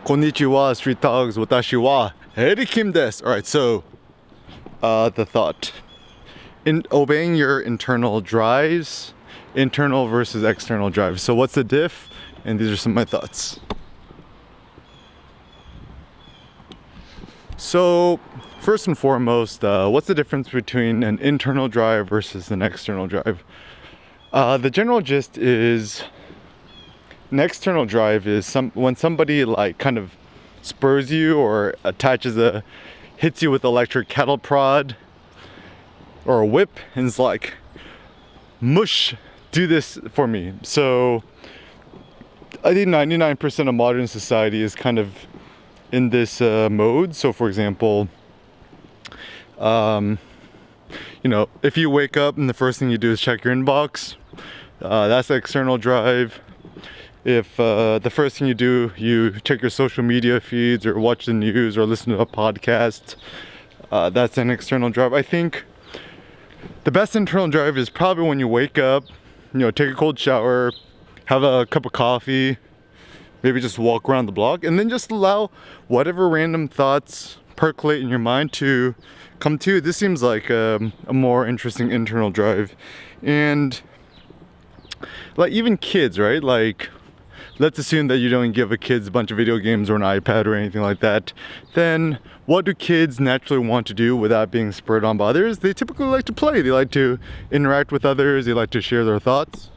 Konnichiwa, street dogs, watashi wa Herikim desu. Alright, so the thought. In obeying your internal drives, internal versus external drives. So what's the diff? And these are some of my thoughts. So first and foremost, what's the difference between an internal drive versus an external drive? The general gist is an external drive is when somebody like kind of spurs you or hits you with electric cattle prod or a whip and is like, mush, do this for me. So I think 99% of modern society is kind of in this mode. So for example, if you wake up and the first thing you do is check your inbox, that's the external drive. If the first thing you do, you check your social media feeds or watch the news or listen to a podcast, that's an external drive. I think the best internal drive is probably when you wake up, take a cold shower, have a cup of coffee, maybe just walk around the block, and then just allow whatever random thoughts percolate in your mind to come to you. This seems like a more interesting internal drive. And like even kids, right? Like, let's assume that you don't give kids a bunch of video games or an iPad or anything like that. Then what do kids naturally want to do without being spurred on by others? They typically like to play. They like to interact with others. They like to share their thoughts.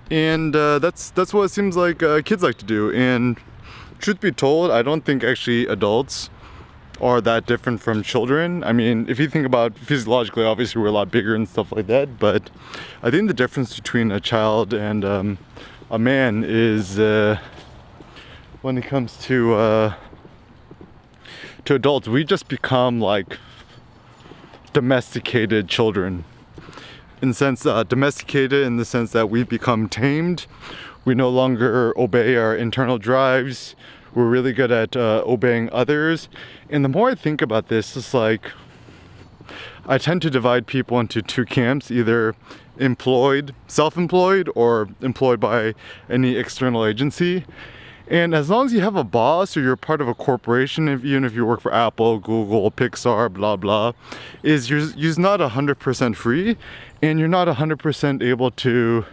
And that's what it seems like kids like to do. And truth be told, I don't think actually adults are that different from children. I mean, if you think about physiologically, obviously we're a lot bigger and stuff like that, but I think the difference between a child and a man is when it comes to adults, we just become like domesticated children. In the sense, domesticated in the sense that we become tamed. We no longer obey our internal drives. We're really good at obeying others. And the more I think about this, it's like I tend to divide people into two camps, either employed, self-employed, or employed by any external agency. And as long as you have a boss or you're part of a corporation, even if you work for Apple, Google, Pixar, blah, blah, you're not 100% free, and you're not 100% able to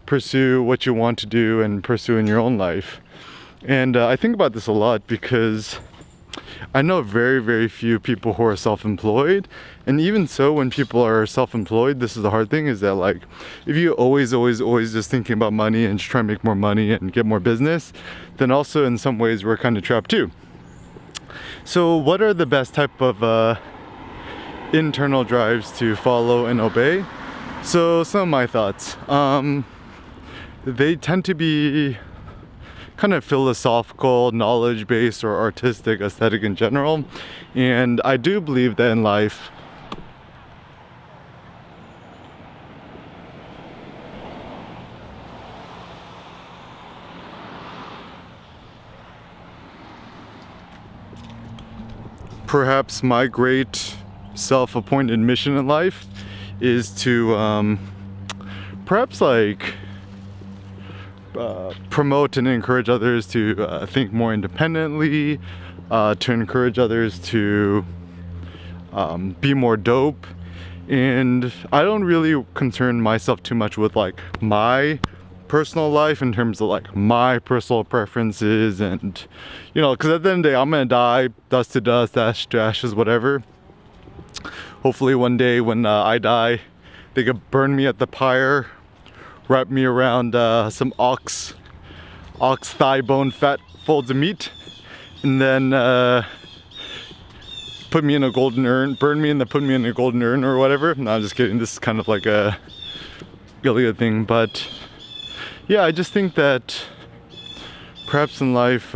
pursue what you want to do and pursue in your own life. And I think about this a lot because I know very, very few people who are self-employed. And even so, when people are self-employed, this is the hard thing, is that like, if you always just thinking about money and just trying to make more money and get more business, then also in some ways we're kind of trapped too. So what are the best type of internal drives to follow and obey? So some of my thoughts. They tend to be kind of philosophical, knowledge-based, or artistic, aesthetic in general. And I do believe that in life, perhaps my great self-appointed mission in life is to perhaps like promote and encourage others to think more independently, to encourage others to be more dope. And I don't really concern myself too much with like my personal life in terms of like my personal preferences, and because at the end of the day I'm gonna die, dust to dust, ash to ashes, whatever. Hopefully one day when I die, they could burn me at the pyre, wrap me around some ox thigh bone fat folds of meat, and then put me in a golden urn, burn me and then put me in a golden urn or whatever. No, I'm just kidding. This is kind of like a Gilead thing, but yeah, I just think that perhaps in life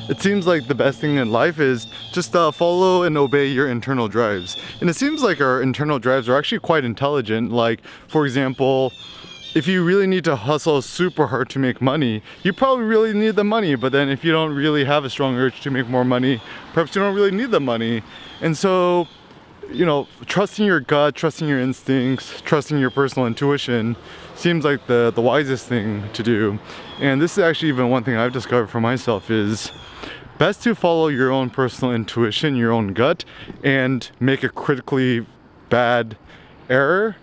it seems like the best thing in life is just follow and obey your internal drives. And it seems like our internal drives are actually quite intelligent. Like, for example, if you really need to hustle super hard to make money, you probably really need the money. But then if you don't really have a strong urge to make more money, perhaps you don't really need the money. And so, you know, trusting your gut, trusting your instincts, trusting your personal intuition seems like the wisest thing to do. And this is actually even one thing I've discovered for myself is best to follow your own personal intuition, your own gut, and make a critically bad error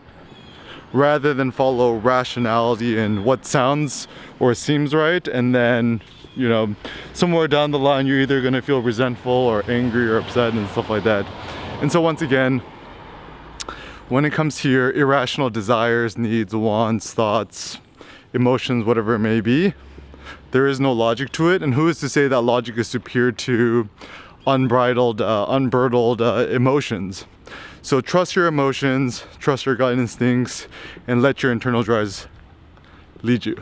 rather than follow rationality and what sounds or seems right, and then, you know, somewhere down the line you're either going to feel resentful or angry or upset and stuff like that. And so once again, when it comes to your irrational desires, needs, wants, thoughts, emotions, whatever it may be, there is no logic to it. And who is to say that logic is superior to unbridled, unbridled emotions? So trust your emotions, trust your gut instincts, and let your internal drives lead you.